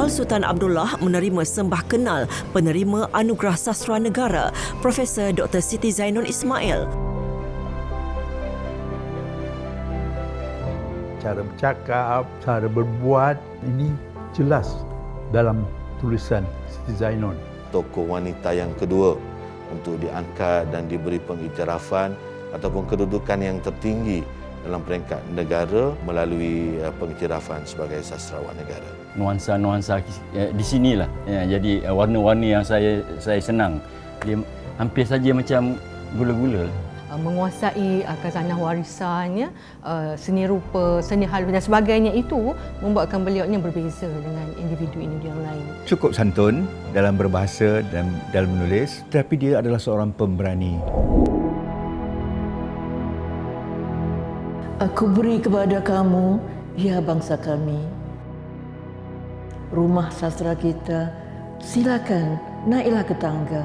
Al Sultan Abdullah menerima sembah kenal penerima Anugerah Sastra Negara Profesor Dr. Siti Zainul Ismail. Cara bercakap, cara berbuat, ini jelas dalam tulisan Siti Zainul. Tokoh wanita yang kedua untuk diangkat dan diberi pengiktirafan ataupun kedudukan yang tertinggi dalam peringkat negara melalui pengiktirafan sebagai sastrawan negara. Nuansa-nuansa di sinilah. Jadi warna-warni yang saya senang. Dia hampir saja macam gula-gula. Menguasai khazanah warisannya, seni rupa, seni halus dan sebagainya itu membuatkan beliau ini berbeza dengan individu-individu yang lain. Cukup santun dalam berbahasa dan dalam menulis, tetapi dia adalah seorang pemberani. Aku beri kepada kamu, ya bangsa kami, rumah sastra kita, silakan naiklah ke tangga.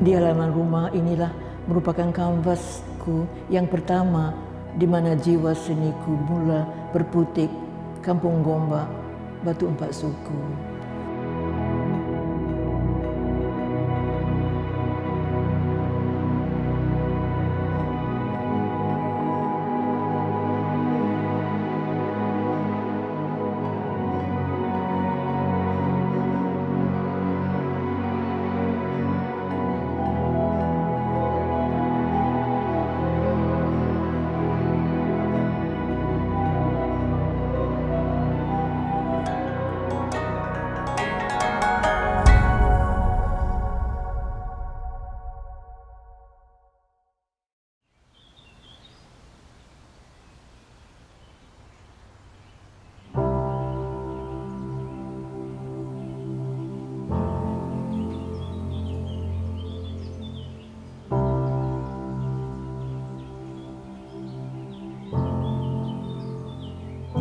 Di halaman rumah inilah merupakan kanvasku yang pertama di mana jiwa seniku mula berputik, Kampung Gombak, Batu Empat Suku.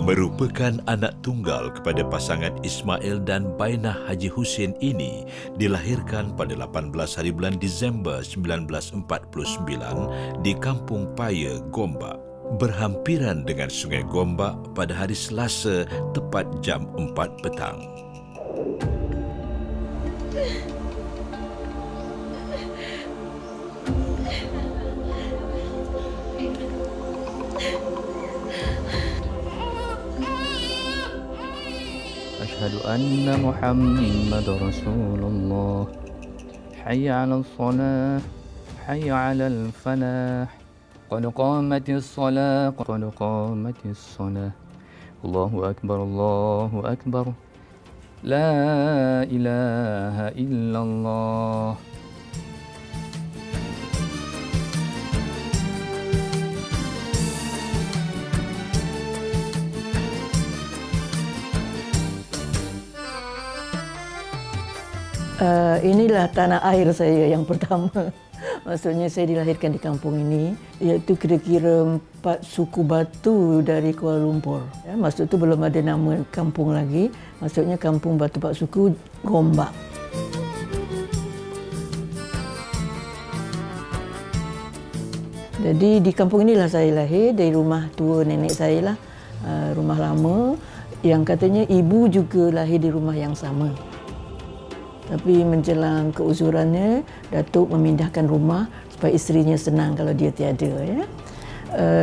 Merupakan anak tunggal kepada pasangan Ismail dan Bainah Haji Husin ini dilahirkan pada 18 hari bulan Disember 1949 di Kampung Paya, Gombak. Berhampiran dengan Sungai Gombak pada hari Selasa tepat jam 4 petang. أشهد أن محمد رسول الله حي على الصلاة حي على الفلاح قد قامت الصلاة قد قامت الصلاة الله أكبر لا إله إلا الله. Inilah tanah air saya yang pertama. Maksudnya saya dilahirkan di kampung ini, iaitu kira-kira 4 suku batu dari Kuala Lumpur. Ya, maksud itu belum ada nama kampung lagi. Maksudnya kampung batu 4 suku Gombak. Jadi di kampung inilah saya lahir, dari rumah tua nenek saya lah, rumah lama yang katanya ibu juga lahir di rumah yang sama. Tapi menjelang keuzurannya, Datuk memindahkan rumah supaya isterinya senang kalau dia tiada. Ya.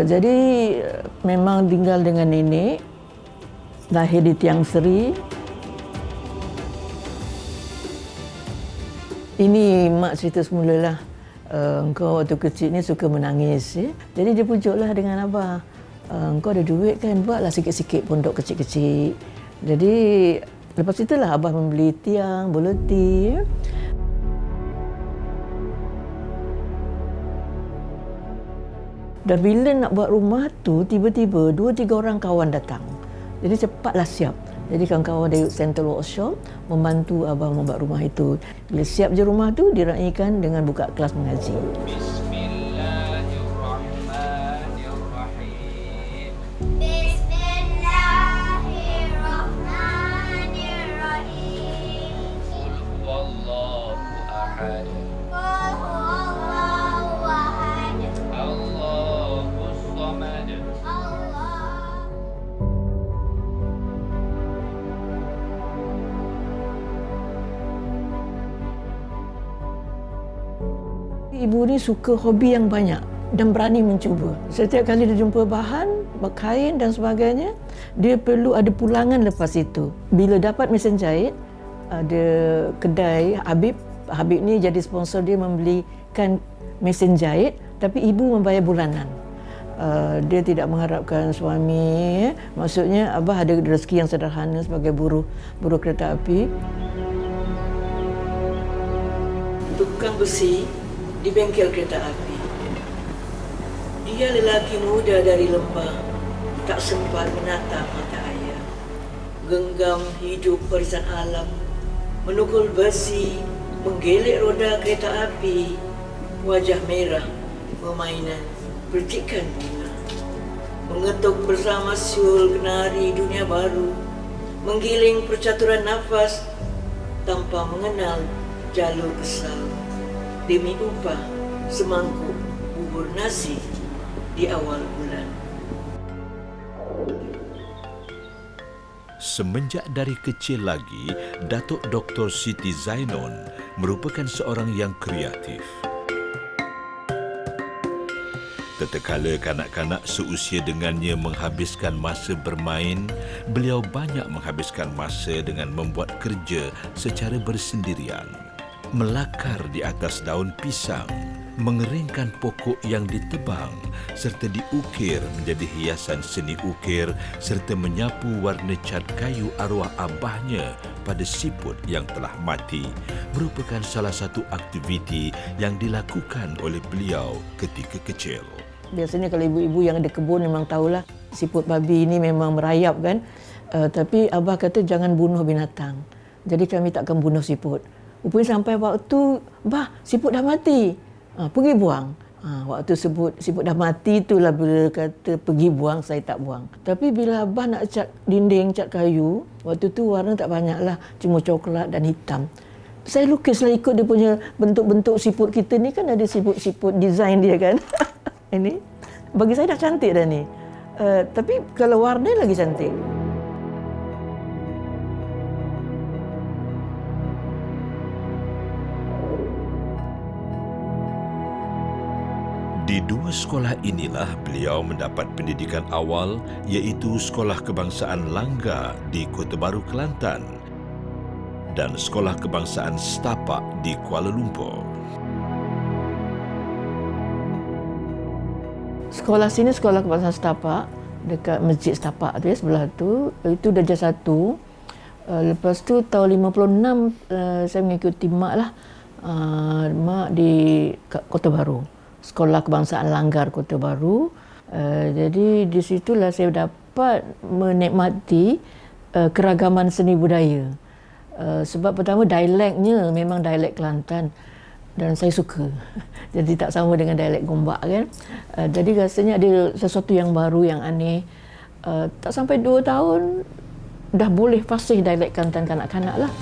Jadi memang tinggal dengan nenek, lahir di Tiang Seri. Ini mak cerita semulalah, engkau waktu kecil ni suka menangis. Ya. Jadi dia pujuklah dengan abah, engkau ada duit kan, buatlah sikit-sikit pondok kecil-kecil. Jadi lepas itulah abah membeli tiang, buleti. Dan bila nak buat rumah tu, tiba-tiba 2-3 orang kawan datang. Jadi cepatlah siap. Jadi kawan-kawan dari Central Workshop membantu abah membuat rumah itu. Bila siap je rumah tu, diraikan dengan buka kelas mengaji. ibu ni suka hobi yang banyak dan berani mencuba. Setiap kali dia jumpa bahan, kain dan sebagainya, dia perlu ada pulangan lepas itu. Bila dapat mesin jahit, ada kedai Habib ni jadi sponsor dia, membelikan mesin jahit, tapi ibu membayar bulanan. Dia tidak mengharapkan suami. Maksudnya abah ada rezeki yang sederhana sebagai buruh kereta api. Tukang besi di bengkel kereta api. Dia lelaki muda dari lembah, tak sempat menatap mata ayah. Genggam hidup warisan alam, menukul besi, menggelek roda kereta api, wajah merah, permainan, percikan bunga. Mengetuk bersama siul kenari dunia baru, menggiling percaturan nafas tanpa mengenal jalur kesal. Demi upah semangkuk bubur nasi di awal bulan. Semenjak dari kecil lagi, Datuk Dr. Siti Zainon merupakan seorang yang kreatif. Tatkala kanak-kanak seusia dengannya menghabiskan masa bermain, beliau banyak menghabiskan masa dengan membuat kerja secara bersendirian. Melakar di atas daun pisang, mengeringkan pokok yang ditebang serta diukir menjadi hiasan seni ukir serta menyapu warna cat kayu arwah abahnya pada siput yang telah mati merupakan salah satu aktiviti yang dilakukan oleh beliau ketika kecil. Biasanya kalau ibu-ibu yang ada kebun memang tahulah siput babi ini memang merayap kan. Tapi abah kata jangan bunuh binatang. Jadi kami takkan bunuh siput. Rupanya sampai waktu, bah, siput dah mati. Pergi buang. Waktu siput dah mati itulah bila kata pergi buang, saya tak buang. Tapi bila abah nak cat dinding, cat kayu, waktu tu warna tak banyak lah, cuma coklat dan hitam. Saya lukislah ikut dia punya bentuk-bentuk siput kita ni, kan ada siput design dia kan. Ini bagi saya dah cantik dah ni. Tapi kalau warna lagi cantik. Di dua sekolah inilah beliau mendapat pendidikan awal, iaitu Sekolah Kebangsaan Langgar di Kota Baru, Kelantan dan Sekolah Kebangsaan Setapak di Kuala Lumpur. Sekolah sini Sekolah Kebangsaan Setapak, dekat Masjid Setapak tu ya, sebelah tu. Itu darjah 1. Lepas tu tahun 56 saya mengikuti mak lah. Mak di Kota Baru. Sekolah Kebangsaan Langgar Kota Baru. Jadi di situlah saya dapat menikmati keragaman seni budaya. Sebab pertama dialeknya memang dialek Kelantan dan saya suka. Jadi tak sama dengan dialek Gombak kan. Jadi rasanya ada sesuatu yang baru, yang aneh. Tak sampai 2 tahun dah boleh fasih dialek Kelantan kanak-kanak lah.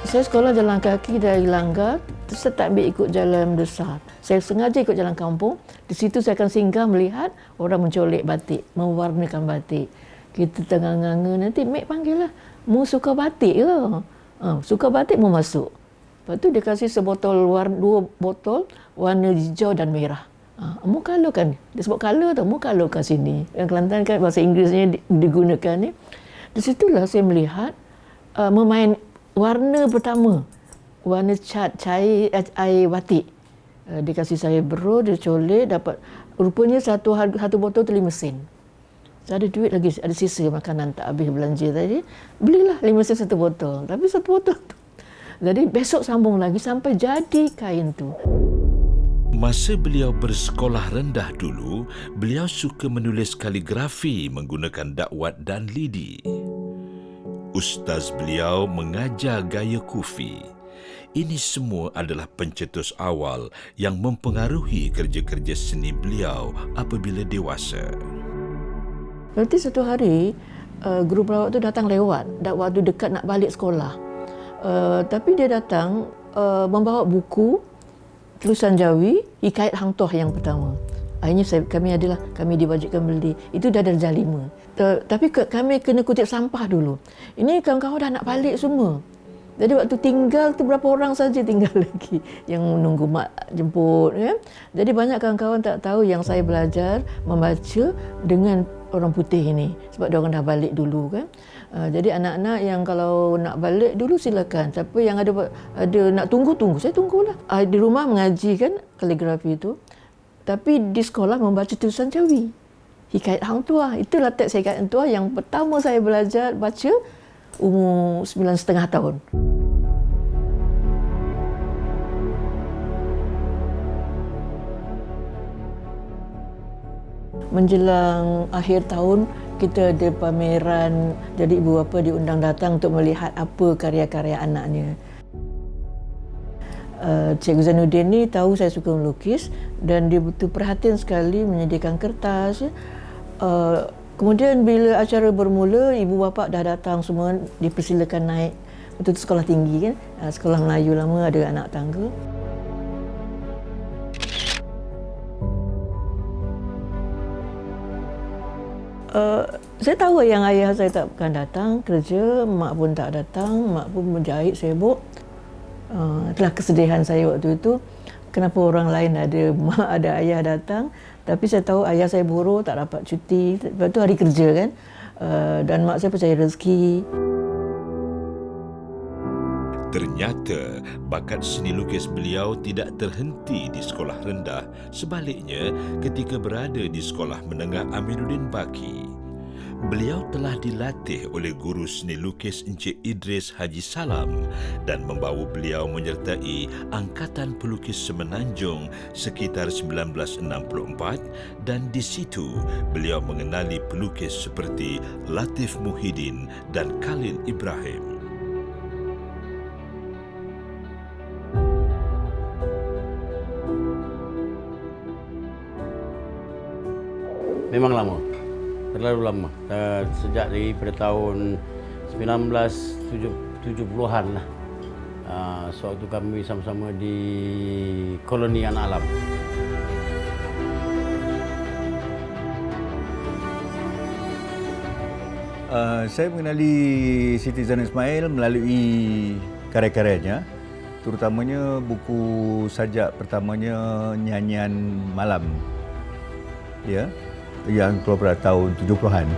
Saya sekolah jalan kaki dari Langgar, saya tak ambil ikut jalan besar. Saya sengaja ikut jalan kampung. Di situ saya akan singgah melihat orang mencolek batik, mewarnakan batik. Kita tengah nganga, nanti Mek panggil lah, mu suka batik ke? Suka batik mu masuk. Lepas tu dia kasih dua botol warna hijau dan merah. Mu colorkan. Dia sebut color tu, mu colorkan sini. Yang Kelantan kan bahasa Inggerisnya digunakan ni. Di situlah saya melihat memain warna pertama, warna cat cair air batik. Dia kasih saya bro, dia colek, dapat rupanya satu botol tu 5 sen. Saya ada duit lagi, ada sisa makanan tak habis belanja tadi. Belilah 5 sen satu botol. Tapi satu botol tu. Jadi besok sambung lagi sampai jadi kain tu. Masa beliau bersekolah rendah dulu, beliau suka menulis kaligrafi menggunakan dakwat dan lidi. Ustaz beliau mengajar gaya kufi. Ini semua adalah pencetus awal yang mempengaruhi kerja-kerja seni beliau apabila dewasa. Nanti satu hari, guru pelawak tu datang lewat waktu dekat nak balik sekolah. Tapi dia datang membawa buku tulisan Jawi, Hikayat Hang Tuah yang pertama. Akhirnya kami diwajibkan beli. Itu dah darjah 5. Tapi kami kena kutip sampah dulu. Ini kawan-kawan dah nak balik semua. Jadi waktu tinggal tu berapa orang saja tinggal lagi yang menunggu mak jemput kan. Jadi banyak kawan-kawan tak tahu yang saya belajar membaca dengan orang putih ini sebab dia orang dah balik dulu kan. Jadi anak-anak yang kalau nak balik dulu silakan. Siapa yang ada nak tunggu, saya tunggulah. Di rumah mengaji kan kaligrafi itu. Tapi di sekolah membaca tulisan Jawi. Hikayat Hang Tuah. Itulah teks Hikayat Hang Tuah yang pertama saya belajar baca umur 9,5 tahun. Menjelang akhir tahun, kita ada pameran. Jadi ibu bapa diundang datang untuk melihat apa karya-karya anaknya. Cikgu Zainuddin ni tahu saya suka melukis dan dia betul perhatian sekali menyediakan kertas. Kemudian bila acara bermula, ibu bapa dah datang semua, dipersilakan naik. Waktu itu sekolah tinggi kan, sekolah Melayu lama, ada anak tangga. Saya tahu yang ayah saya tak akan datang kerja, mak pun tak datang, mak pun menjahit sibuk. Itulah kesedihan saya waktu itu. Kenapa orang lain ada mak, ada ayah datang, tapi saya tahu ayah saya buruh, tak dapat cuti. Sebab tu hari kerja kan. Dan mak saya percaya rezeki. Ternyata bakat seni lukis beliau tidak terhenti di sekolah rendah. Sebaliknya, ketika berada di sekolah menengah Amiruddin Baki, beliau telah dilatih oleh guru seni lukis Encik Idris Haji Salam dan membawa beliau menyertai Angkatan Pelukis Semenanjung sekitar 1964 dan di situ beliau mengenali pelukis seperti Latif Muhyiddin dan Khalil Ibrahim. Memang lama, terlalu lama. Sejak daripada tahun 1970-an lah. Sewaktu kami sama-sama di koloni anak alam. Saya mengenali Siti Zainal Ismail melalui karya-karyanya, terutamanya buku sajak pertamanya Nyanyian Malam. Ya. Yang keluar pada tahun 70-an.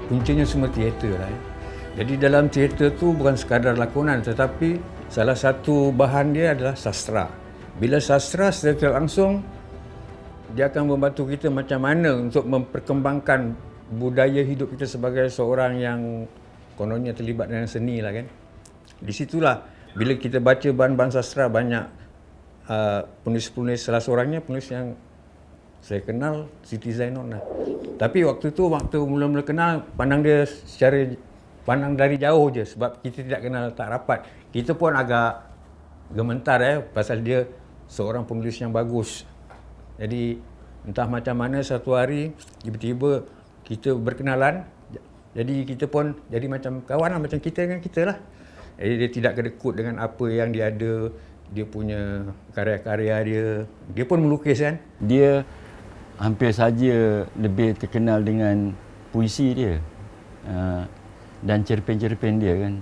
Kuncinya semua teater lah. Jadi dalam teater tu bukan sekadar lakonan, tetapi salah satu bahan dia adalah sastra. Bila sastra secara langsung, dia akan membantu kita macam mana untuk memperkembangkan budaya hidup kita sebagai seorang yang kononnya terlibat dengan seni lah kan. Di situlah bila kita baca bahan-bahan sastra banyak penulis-penulis, salah seorangnya penulis yang saya kenal, Siti Zainal lah. Tapi waktu mula-mula kenal, pandang dari jauh je sebab kita tidak kenal tak rapat. Kita pun agak gementar pasal dia seorang penulis yang bagus. Jadi entah macam mana satu hari tiba-tiba kita berkenalan, jadi kita pun jadi macam kawan lah, macam kita dengan kita lah. Jadi dia tidak kedekut dengan apa yang dia ada. Dia punya karya-karya dia pun melukis kan. Dia hampir saja lebih terkenal dengan puisi dia dan cerpen-cerpen dia kan.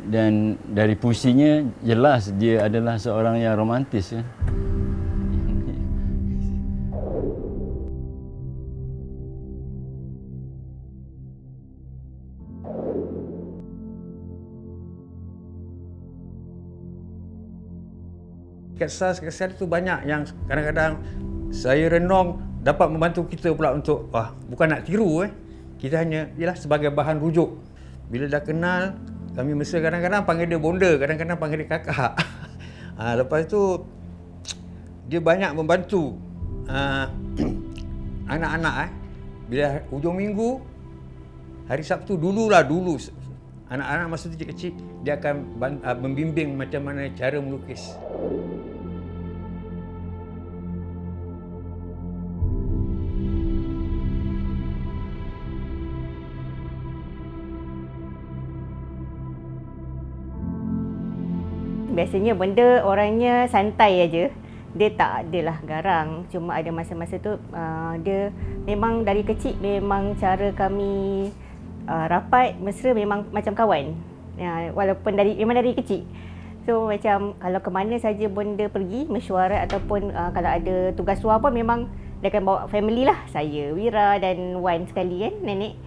Dan dari puisinya jelas dia adalah seorang yang romantis kan. Kisah-kisah itu banyak yang kadang-kadang saya renung dapat membantu kita pula untuk bukan nak tiru kita hanya ialah sebagai bahan rujuk. Bila dah kenal, kami mesti kadang-kadang panggil dia bonda, kadang-kadang panggil dia kakak. Lepas tu dia banyak membantu anak-anak bila hujung minggu, hari Sabtu dulu anak-anak masa tu kecil dia akan membimbing macam mana cara melukis. Biasanya benda orangnya santai aja. dia tak adalah garang. Cuma ada masa-masa tu dia memang dari kecil memang cara kami rapat, mesra memang macam kawan. Walaupun memang dari kecil. So macam kalau ke mana saja pun dia pergi mesyuarat ataupun kalau ada tugas luar pun memang dia akan bawa family lah. Saya, Wira dan Wan sekali kan, nenek.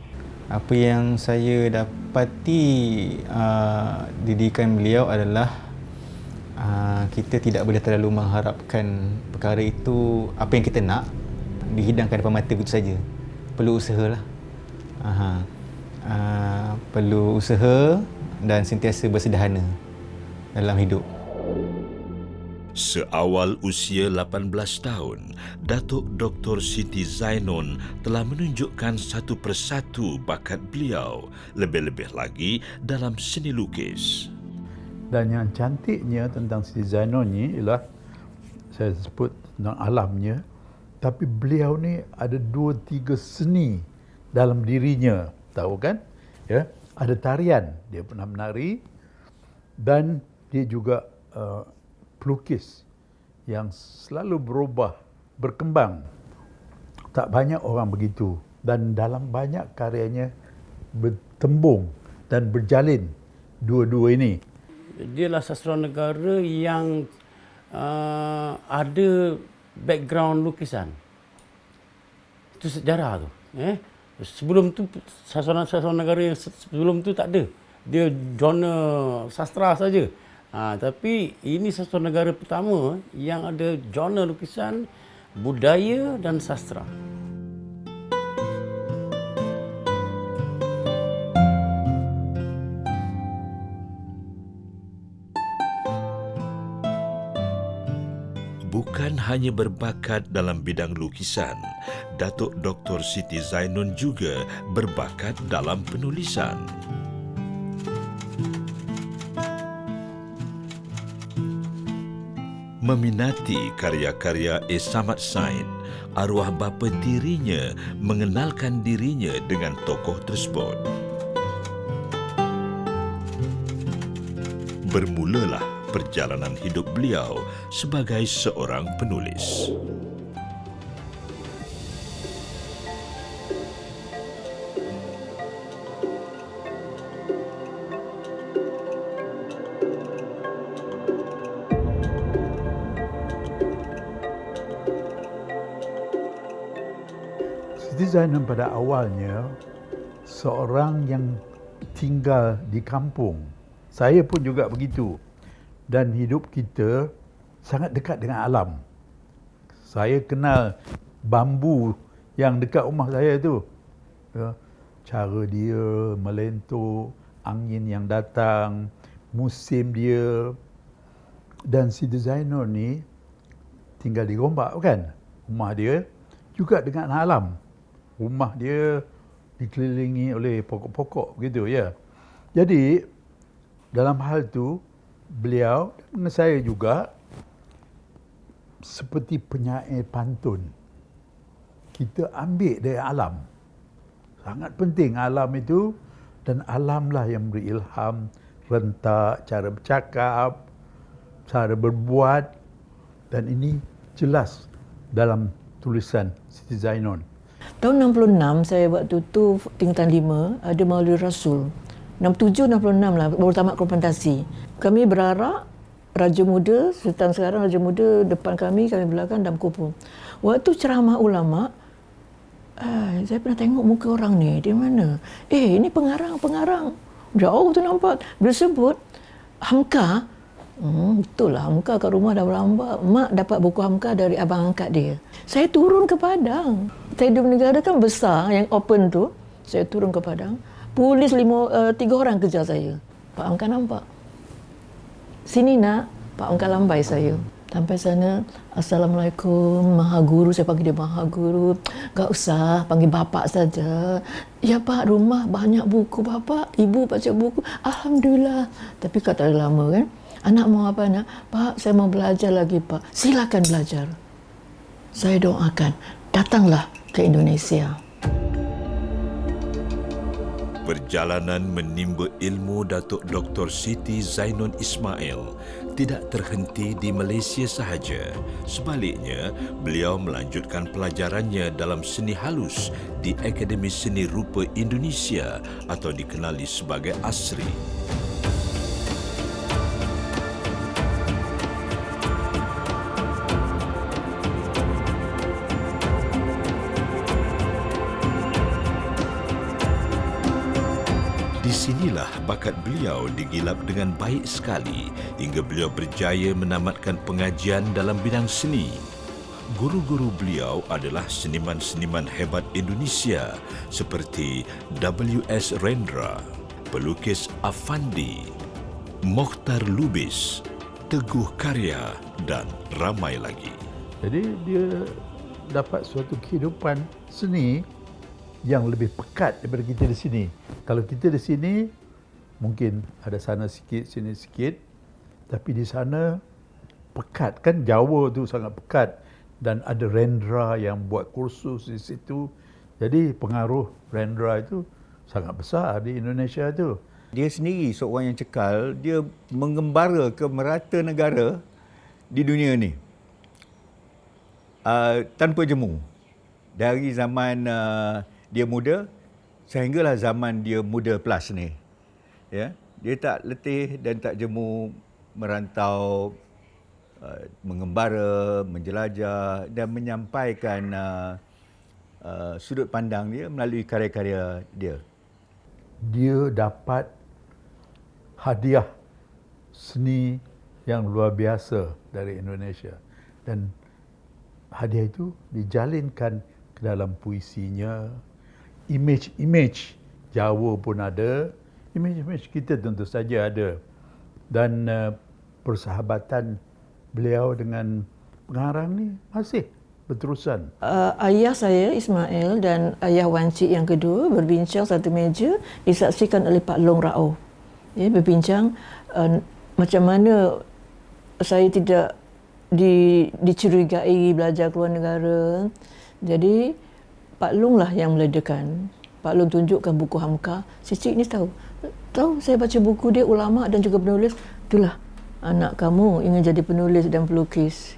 Apa yang saya dapati didikan beliau adalah kita tidak boleh terlalu mengharapkan perkara itu, apa yang kita nak dihidangkan depan mata begitu saja. Perlu usahalah. Perlu usaha dan sentiasa bersederhana dalam hidup. Seawal usia 18 tahun, Datuk Dr. Siti Zainon telah menunjukkan satu persatu bakat beliau, lebih-lebih lagi dalam seni lukis. Dan yang cantiknya tentang Siti Zainon ni ialah, saya sebut tentang alamnya, tapi beliau ni ada 2-3 seni dalam dirinya, tahu kan? Ya, ada tarian, dia pernah menari, dan dia juga pelukis yang selalu berubah, berkembang. Tak banyak orang begitu, dan dalam banyak karyanya bertembung dan berjalin dua-dua ini. Dialah sastrawan negara yang ada background lukisan. Itu sejarah tu. Sebelum tu sastrawan negara yang sebelum tu tak ada. Dia genre sastra saja. Tapi ini sastrawan negara pertama yang ada genre lukisan, budaya dan sastra. Bukan hanya berbakat dalam bidang lukisan, Datuk Dr. Siti Zainon juga berbakat dalam penulisan. Meminati karya-karya Samad Said, arwah bapa tirinya mengenalkan dirinya dengan tokoh tersebut. Bermulalah perjalanan hidup beliau sebagai seorang penulis. Siti Zainon pada awalnya seorang yang tinggal di kampung. Saya pun juga begitu. Dan hidup kita sangat dekat dengan alam. Saya kenal bambu yang dekat rumah saya tu. Cara dia melentur, angin yang datang, musim dia. Dan Siti Zainon ni tinggal di Gombak kan? Rumah dia juga dengan alam. Rumah dia dikelilingi oleh pokok-pokok begitu ya. Jadi dalam hal tu beliau dengan saya juga seperti penyair pantun. Kita ambil dari alam. Sangat penting alam itu, dan alamlah yang beri ilham, rentak, cara bercakap, cara berbuat, dan ini jelas dalam tulisan Siti Zainon. Tahun 66 saya waktu tu tingkatan 5 ada Maulid Rasul. 67, 66 lah, baru tamat konfrontasi. Kami berarak, Raja Muda, Sultan sekarang Raja Muda depan kami belakang dalam kupu. Waktu ceramah ulama, saya pernah tengok muka orang ni, di mana? Ini pengarang. Jauh tu nampak. Bila sebut Hamka, betul lah, Hamka kat rumah dah berlambak. Mak dapat buku Hamka dari abang angkat dia. Saya turun ke Padang. Stadium Negara kan besar, yang open tu. Saya turun ke Padang. Polis 3 orang kejar saya. Pak Hamka nampak. Sini nak, Pak Hamka lambai saya. Sampai sana, Assalamualaikum, Maha Guru. Saya panggil dia Maha Guru. Tak usah, panggil bapak saja. Ya Pak, rumah banyak buku bapak. Ibu baca buku. Alhamdulillah. Tapi kata lama kan. Anak mau apa nak? Pak, saya mau belajar lagi Pak. Silakan belajar. Saya doakan, datanglah ke Indonesia. Perjalanan menimba ilmu Datuk Dr. Siti Zainon Ismail tidak terhenti di Malaysia sahaja. Sebaliknya, beliau melanjutkan pelajarannya dalam seni halus di Akademi Seni Rupa Indonesia atau dikenali sebagai ASRI. Di sinilah bakat beliau digilap dengan baik sekali hingga beliau berjaya menamatkan pengajian dalam bidang seni. Guru-guru beliau adalah seniman-seniman hebat Indonesia seperti W.S. Rendra, pelukis Afandi, Mokhtar Lubis, Teguh Karya dan ramai lagi. Jadi dia dapat suatu kehidupan seni yang lebih pekat daripada kita di sini. Kalau kita di sini mungkin ada sana sikit, sini sikit, tapi di sana pekat kan, Jawa tu sangat pekat dan ada Rendra yang buat kursus di situ. Jadi pengaruh Rendra itu sangat besar di Indonesia tu. Dia sendiri seorang yang cekal, dia mengembara ke merata negara di dunia ni tanpa jemu. Dari zaman dia muda sehinggalah zaman dia muda plus ni. Ya, dia tak letih dan tak jemu merantau, mengembara, menjelajah dan menyampaikan sudut pandang dia melalui karya-karya dia. Dia dapat hadiah seni yang luar biasa dari Indonesia dan hadiah itu dijalinkan ke dalam puisinya. Image Jawa pun ada, image kita tentu saja ada, dan persahabatan beliau dengan pengarang ni masih berterusan. Ayah saya Ismail dan ayah Wan Cik yang kedua berbincang satu meja, disaksikan oleh Pak Long Raouf. Ya, berbincang macam mana saya tidak dicurigai belajar keluar negara. Jadi Pak Long lah yang meledakan. Pak Long tunjukkan buku Hamka. Si Cik ni tahu saya baca buku dia, ulama dan juga penulis. Itulah anak kamu ingin jadi penulis dan pelukis.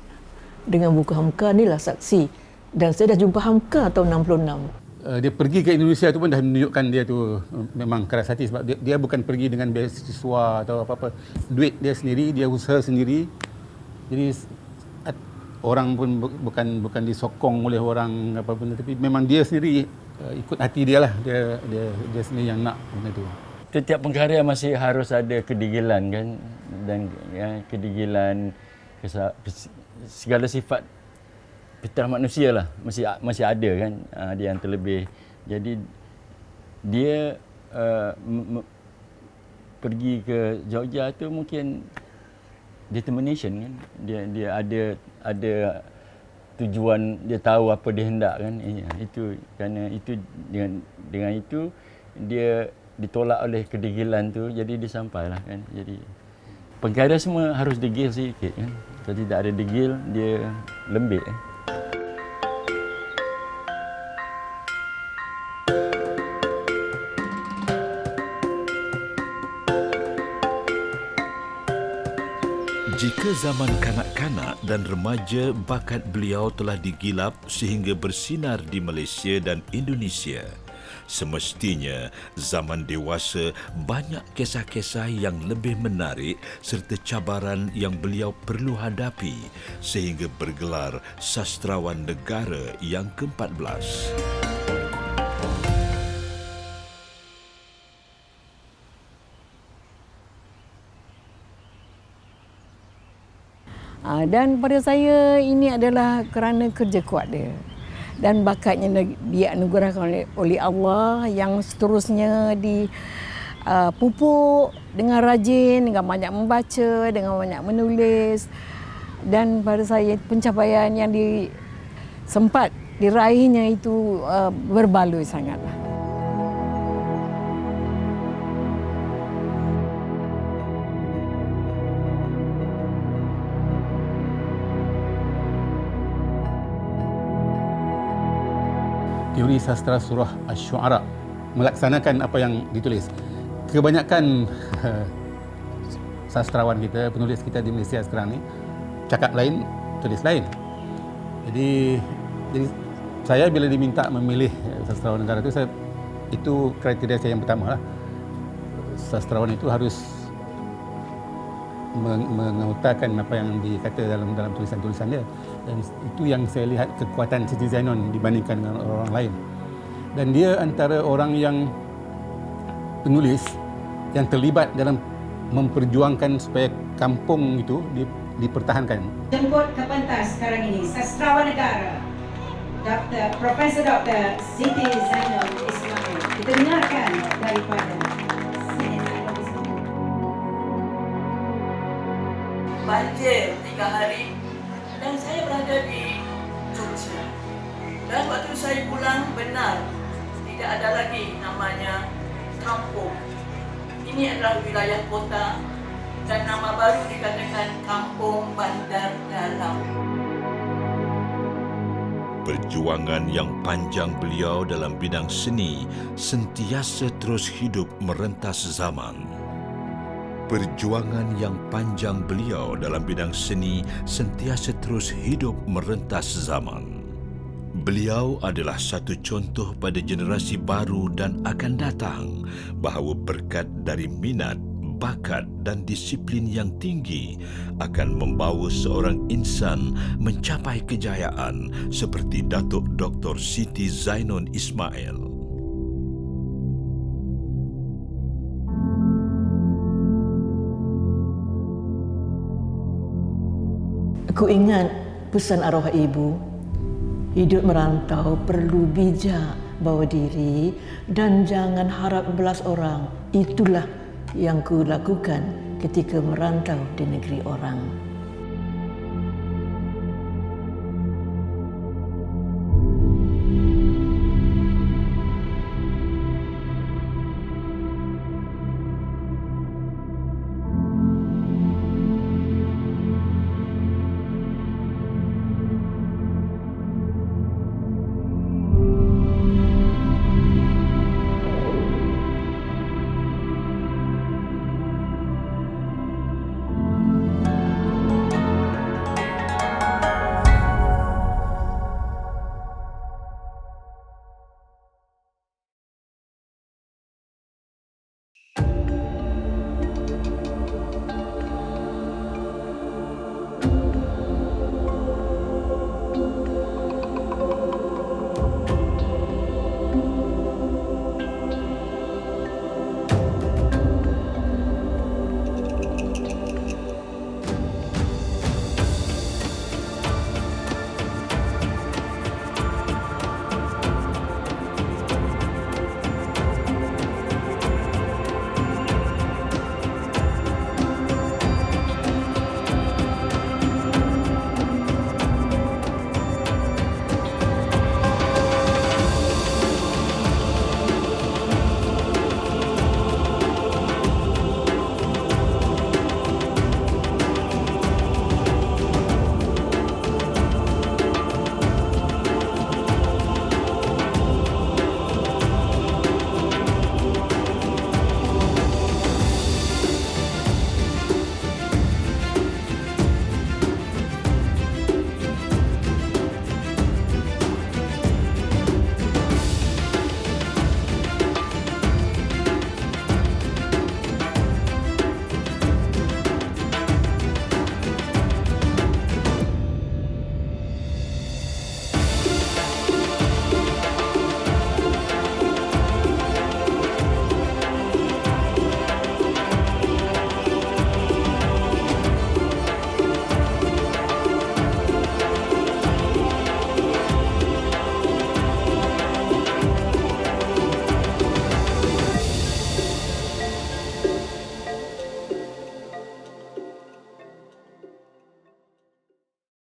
Dengan buku Hamka ni lah saksi. Dan saya dah jumpa Hamka tahun 66. Dia pergi ke Indonesia tu pun dah menunjukkan dia tu memang keras hati, sebab dia bukan pergi dengan beasiswa atau apa-apa. Duit dia sendiri, dia usaha sendiri. Jadi orang pun bukan disokong oleh orang apa benda, tapi memang dia sendiri ikut hati dia lah. Dia sendiri yang nak benda tu. Setiap pengkarya masih harus ada kedigilan kan, dan ya, kedigilan, segala sifat fitrah manusia lah masih ada kan, dia yang terlebih. Jadi dia pergi ke Georgia tu mungkin determination kan, dia ada tujuan, dia tahu apa dia hendak kan. Itu kerana itu dengan itu dia ditolak oleh kedigilan tu, jadi dia sampailah kan. Jadi pengkarya semua harus degil sikit kan. Kalau tidak ada degil, dia lembik kan. Jika zaman kanak-kanak dan remaja, bakat beliau telah digilap sehingga bersinar di Malaysia dan Indonesia. Semestinya, zaman dewasa banyak kisah-kisah yang lebih menarik serta cabaran yang beliau perlu hadapi sehingga bergelar Sastrawan Negara yang ke-14. Dan pada saya ini adalah kerana kerja kuat dia dan bakatnya dia anugerahkan oleh Allah yang seterusnya dipupuk dengan rajin, dengan banyak membaca, dengan banyak menulis, dan pada saya pencapaian yang sempat diraihnya itu berbaloi sangatlah. Teori sastra surah Asy-Syu'ara melaksanakan apa yang ditulis. Kebanyakan sastrawan kita, penulis kita di Malaysia sekarang ni cakap lain, tulis lain. Jadi saya bila diminta memilih sastrawan negara itu kriteria saya yang pertama lah. Sastrawan itu harus mengutarakan apa yang dikata dalam tulisan-tulisan dia, dan itu yang saya lihat kekuatan Siti Zainon dibandingkan dengan orang lain. Dan dia antara orang yang penulis yang terlibat dalam memperjuangkan supaya kampung itu dipertahankan. Jemput ke pentas sekarang ini sastrawan negara Profesor Dr. Siti Zainon Ismail. Kita dengarkan daripada Siti Zainon Ismail. Banjir 3 hari dan saya berada di Jogja. Dan waktu saya pulang benar tidak ada lagi namanya kampung. Ini adalah wilayah kota dan nama baru dikatakan Kampung Bandar Dalam. Perjuangan yang panjang beliau dalam bidang seni sentiasa terus hidup merentas zaman. Perjuangan yang panjang beliau dalam bidang seni sentiasa terus hidup merentas zaman. Beliau adalah satu contoh pada generasi baru dan akan datang bahawa berkat dari minat, bakat dan disiplin yang tinggi akan membawa seorang insan mencapai kejayaan seperti Datuk Dr. Siti Zainon Ismail. Aku ingat pesan arwah ibu, hidup merantau perlu bijak, bawa diri dan jangan harap belas orang. Itulah yang ku lakukan ketika merantau di negeri orang.